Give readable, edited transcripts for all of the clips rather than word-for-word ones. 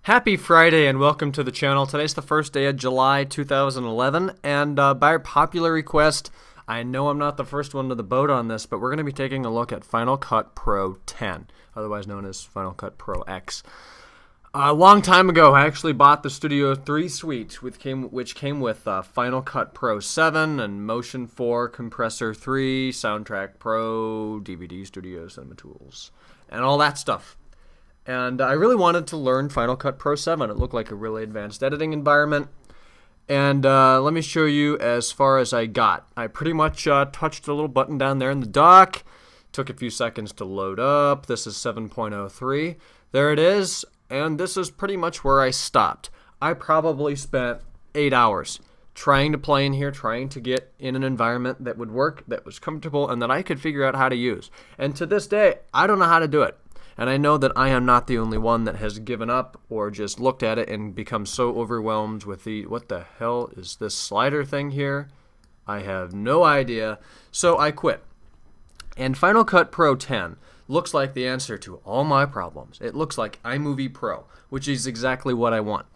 Happy Friday and welcome to the channel. Today's the first day of July 2011 and by popular request, I know I'm not the first one to the boat on this, but we're going to be taking a look at Final Cut Pro 10, otherwise known as Final Cut Pro X. A long time ago, I actually bought the Studio 3 suite, which came with Final Cut Pro 7 and Motion 4, Compressor 3, Soundtrack Pro, DVD Studio Cinema Tools, and all that stuff. And I really wanted to learn Final Cut Pro 7. It looked like a really advanced editing environment. And let me show you as far as I got. I pretty much touched a little button down there in the dock. Took a few seconds to load up. This is 7.03. There it is. And this is pretty much where I stopped. I probably spent 8 hours trying to play in here, trying to get in an environment that would work, that was comfortable, and that I could figure out how to use. And to this day, I don't know how to do it. And I know that I am not the only one that has given up or just looked at it and become so overwhelmed with what the hell is this slider thing here? I have no idea. So I quit. And Final Cut Pro 10 looks like the answer to all my problems. It looks like iMovie Pro, which is exactly what I want.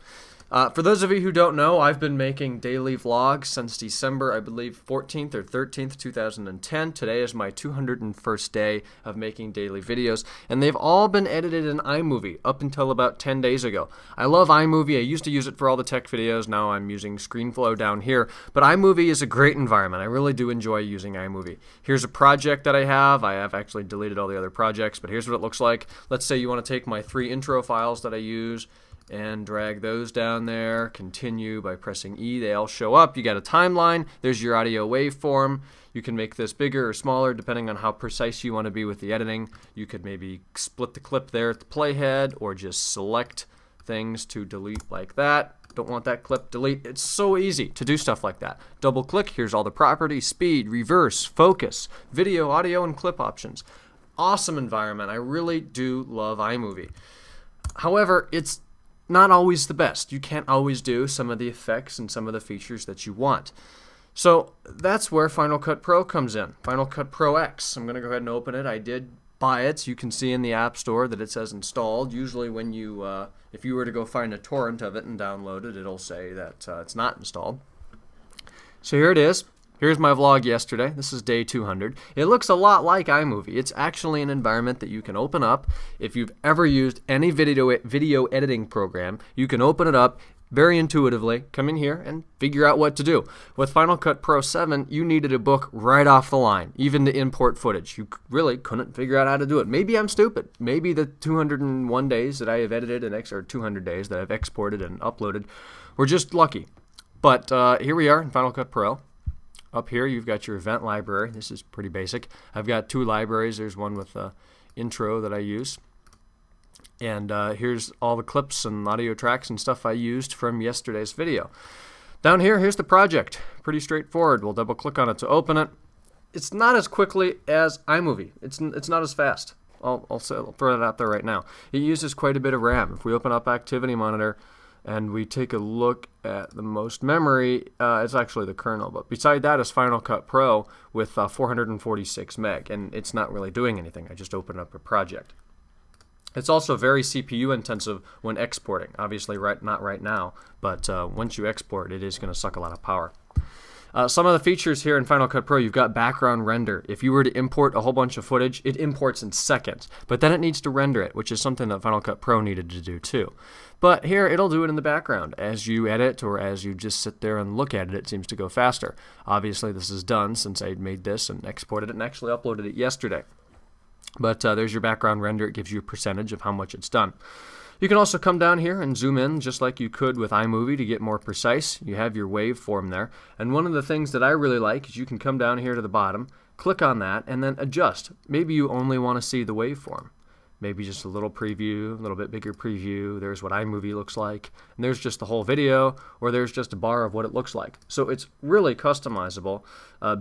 For those of you who don't know, I've been making daily vlogs since December, I believe 14th or 13th, 2010. Today is my 201st day of making daily videos, and they've all been edited in iMovie up until about 10 days ago. I love iMovie. I used to use it for all the tech videos. Now I'm using ScreenFlow down here, but iMovie is a great environment. I really do enjoy using iMovie. Here's a project that I have. I have actually deleted all the other projects, but here's what it looks like. Let's say you want to take my 3 intro files that I use and drag those down there, continue by pressing E, they all show up. You got a timeline, there's your audio waveform. You can make this bigger or smaller depending on how precise you want to be with the editing. You could maybe split the clip there at the playhead or just select things to delete like that. Don't want that clip, delete. It's so easy to do stuff like that. Double click, here's all the properties, speed, reverse, focus, video, audio, and clip options. Awesome environment. I really do love iMovie. However, it's not always the best. You can't always do some of the effects and some of the features that you want. So that's where Final Cut Pro comes in. Final Cut Pro X. I'm going to go ahead and open it. I did buy it. You can see in the App Store that it says installed. Usually when you, if you were to go find a torrent of it and download it, it'll say that it's not installed. So here it is. Here's my vlog yesterday. This is day 200. It looks a lot like iMovie. It's actually an environment that you can open up. If you've ever used any video editing program, you can open it up very intuitively, come in here, and figure out what to do. With Final Cut Pro 7, you needed a book right off the line, even to import footage. You really couldn't figure out how to do it. Maybe I'm stupid. Maybe the 201 days that I have edited or 200 days that I've exported and uploaded were just lucky. But here we are in Final Cut Pro. Up here, you've got your event library. This is pretty basic. I've got 2 libraries. There's one with intro that I use. And here's all the clips and audio tracks and stuff I used from yesterday's video. Down here, here's the project. Pretty straightforward. We'll double click on it to open it. It's not as quickly as iMovie. It's not as fast. I'll throw that out there right now. It uses quite a bit of RAM. If we open up Activity Monitor and we take a look at the most memory, it's actually the kernel. But beside that is Final Cut Pro with 446 meg, and it's not really doing anything. I just opened up a project. It's also very CPU intensive when exporting. Obviously, not right now, but once you export, it is going to suck a lot of power. Some of the features here in Final Cut Pro, you've got background render. If you were to import a whole bunch of footage, it imports in seconds. But then it needs to render it, which is something that Final Cut Pro needed to do too. But here, it'll do it in the background. As you edit or as you just sit there and look at it, it seems to go faster. Obviously, this is done since I made this and exported it and actually uploaded it yesterday. But there's your background render. It gives you a percentage of how much it's done. You can also come down here and zoom in just like you could with iMovie to get more precise. You have your waveform there. And one of the things that I really like is you can come down here to the bottom, click on that, and then adjust. Maybe you only want to see the waveform. Maybe just a little preview, a little bit bigger preview. There's what iMovie looks like. And there's just the whole video, or there's just a bar of what it looks like. So it's really customizable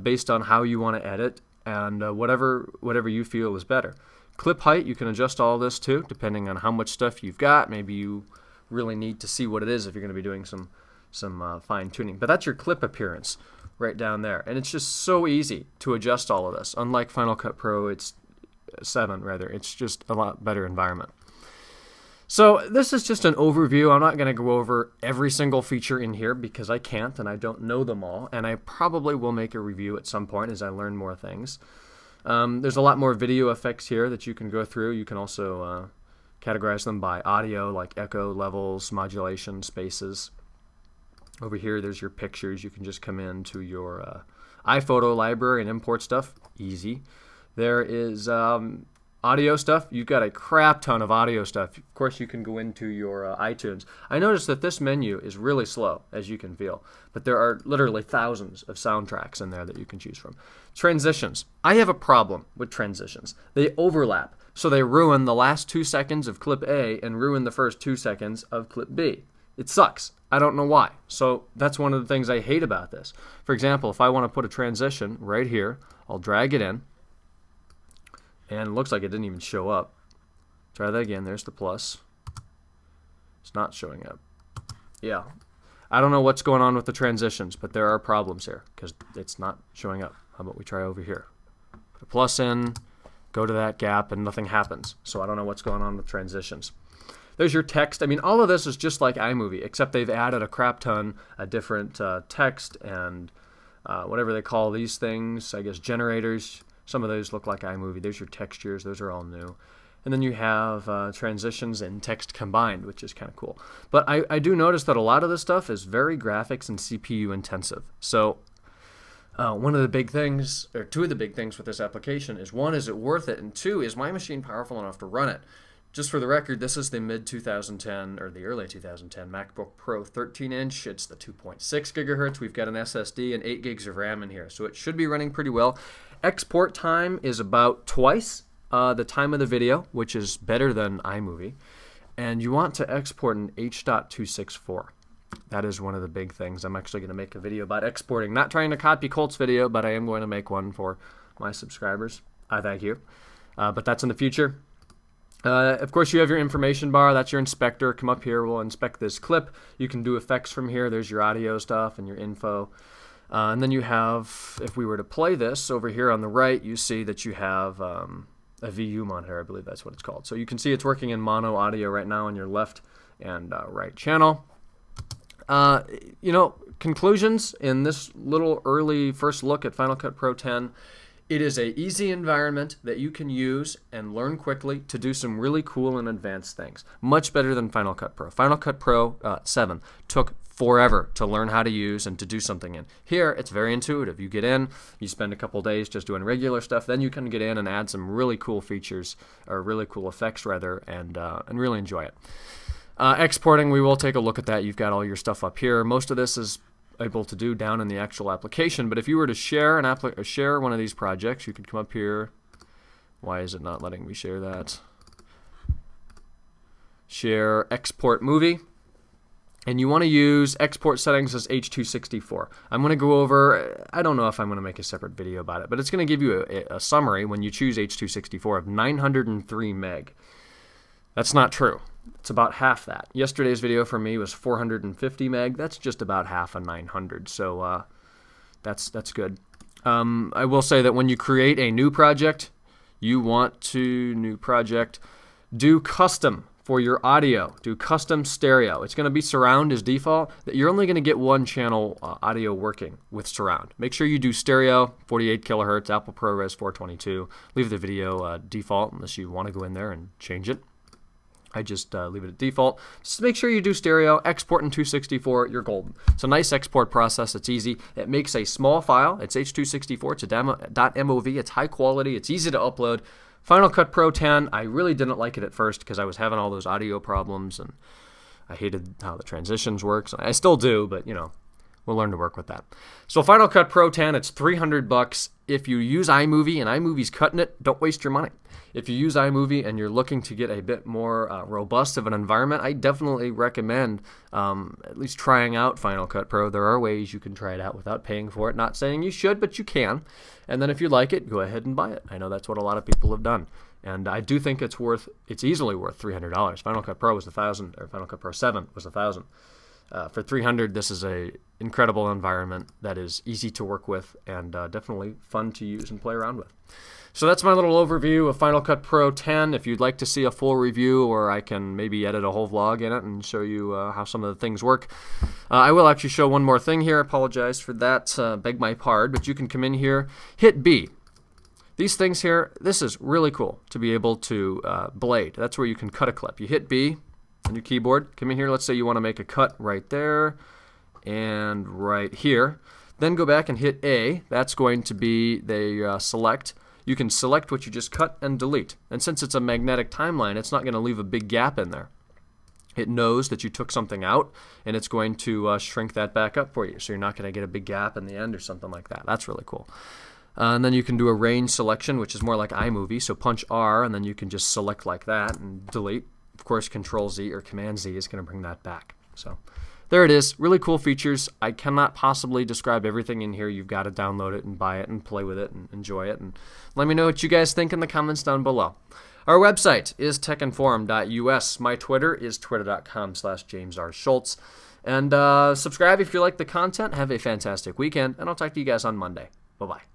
based on how you want to edit and whatever you feel is better. Clip height, you can adjust all this too, depending on how much stuff you've got. Maybe you really need to see what it is if you're going to be doing some fine tuning. But that's your clip appearance right down there. And it's just so easy to adjust all of this. Unlike Final Cut Pro, it's 7 rather. It's just a lot better environment. So this is just an overview. I'm not going to go over every single feature in here because I can't and I don't know them all, and I probably will make a review at some point as I learn more things. There's a lot more video effects here that you can go through. You can also categorize them by audio, like echo levels, modulation, spaces. Over here there's your pictures. You can just come into your iPhoto library and import stuff. Easy. There is audio stuff. You've got a crap ton of audio stuff. Of course, you can go into your iTunes. I noticed that this menu is really slow, as you can feel, but there are literally thousands of soundtracks in there that you can choose from. Transitions. I have a problem with transitions. They overlap, so they ruin the last 2 seconds of clip A and ruin the first 2 seconds of clip B. It sucks. I don't know why. So that's one of the things I hate about this. For example, if I want to put a transition right here, I'll drag it in. And it looks like it didn't even show up. Try that again. There's the plus. It's not showing up. Yeah. I don't know what's going on with the transitions, but there are problems here because it's not showing up. How about we try over here? Put a plus in, go to that gap, and nothing happens. So I don't know what's going on with transitions. There's your text. I mean, all of this is just like iMovie, except they've added a crap ton of different text and whatever they call these things, I guess generators. Some of those look like iMovie. There's your textures. Those are all new. And then you have transitions and text combined, which is kind of cool. But I do notice that a lot of this stuff is very graphics and CPU intensive. So one of the big things, or two of the big things with this application is, one, is it worth it? And two, is my machine powerful enough to run it? Just for the record, this is the mid-2010, or the early 2010 MacBook Pro 13-inch. It's the 2.6 gigahertz. We've got an SSD and 8 gigs of RAM in here, so it should be running pretty well. Export time is about twice the time of the video, which is better than iMovie. And you want to export in H.264. That is one of the big things. I'm actually going to make a video about exporting. Not trying to copy Colt's video, but I am going to make one for my subscribers. I thank you. But that's in the future. Of course, you have your information bar. That's your inspector. Come up here. We'll inspect this clip. You can do effects from here. There's your audio stuff and your info. And then you have, if we were to play this over here on the right, you see that you have a VU monitor. I believe that's what it's called. So you can see it's working in mono audio right now on your left and right channel. You know, conclusions in this little early first look at Final Cut Pro 10. It is an easy environment that you can use and learn quickly to do some really cool and advanced things. Much better than Final Cut Pro. Final Cut Pro 7 took forever to learn how to use and to do something in. Here, it's very intuitive. You get in, you spend a couple days just doing regular stuff, then you can get in and add some really cool features, or really cool effects rather, and really enjoy it. Exporting, we will take a look at that. You've got all your stuff up here. Most of this is able to do down in the actual application, but if you were to share share one of these projects, you could come up here. Why is it not letting me share that? Share export movie, and you want to use export settings as H.264. I'm going to go over, I don't know if I'm going to make a separate video about it, but it's going to give you a summary when you choose H.264 of 903 meg. That's not true. It's about half that. Yesterday's video for me was 450 meg. That's just about half of 900, so that's good. I will say that when you create a new project, you want to, do custom for your audio. Do custom stereo. It's going to be surround as default. You're only going to get one channel audio working with surround. Make sure you do stereo, 48 kilohertz, Apple ProRes 422. Leave the video default unless you want to go in there and change it. I just leave it at default. Just make sure you do stereo, export in 264, you're golden. It's a nice export process. It's easy. It makes a small file. It's H.264. It's a .mov. It's high quality. It's easy to upload. Final Cut Pro 10, I really didn't like it at first because I was having all those audio problems and I hated how the transitions work. So I still do, but you know, we'll learn to work with that. So Final Cut Pro 10, it's $300. If you use iMovie and iMovie's cutting it, don't waste your money. If you use iMovie and you're looking to get a bit more robust of an environment, I definitely recommend at least trying out Final Cut Pro. There are ways you can try it out without paying for it. Not saying you should, but you can. And then if you like it, go ahead and buy it. I know that's what a lot of people have done. And I do think it's easily worth $300. Final Cut Pro was $1,000, or Final Cut Pro 7 was $1,000. For 300, this is a incredible environment that is easy to work with and definitely fun to use and play around with. So that's my little overview of Final Cut Pro 10. If you'd like to see a full review, or I can maybe edit a whole vlog in it and show you how some of the things work, I will actually show one more thing here. I apologize for that, beg my pardon, but you can come in here, hit B. These things here, this is really cool to be able to blade. That's where you can cut a clip. You hit B on your keyboard, come in here, let's say you want to make a cut right there and right here. Then go back and hit A. That's going to be the select. You can select what you just cut and delete. And since it's a magnetic timeline, it's not going to leave a big gap in there. It knows that you took something out, and it's going to shrink that back up for you. So you're not going to get a big gap in the end or something like that. That's really cool. And then you can do a range selection, which is more like iMovie. So punch R, and then you can just select like that and delete. Of course, Control Z or Command Z is going to bring that back. So there it is. Really cool features. I cannot possibly describe everything in here. You've got to download it and buy it and play with it and enjoy it. And let me know what you guys think in the comments down below. Our website is techinform.us. My Twitter is twitter.com/JamesRSchultz. And subscribe if you like the content. Have a fantastic weekend, and I'll talk to you guys on Monday. Bye-bye.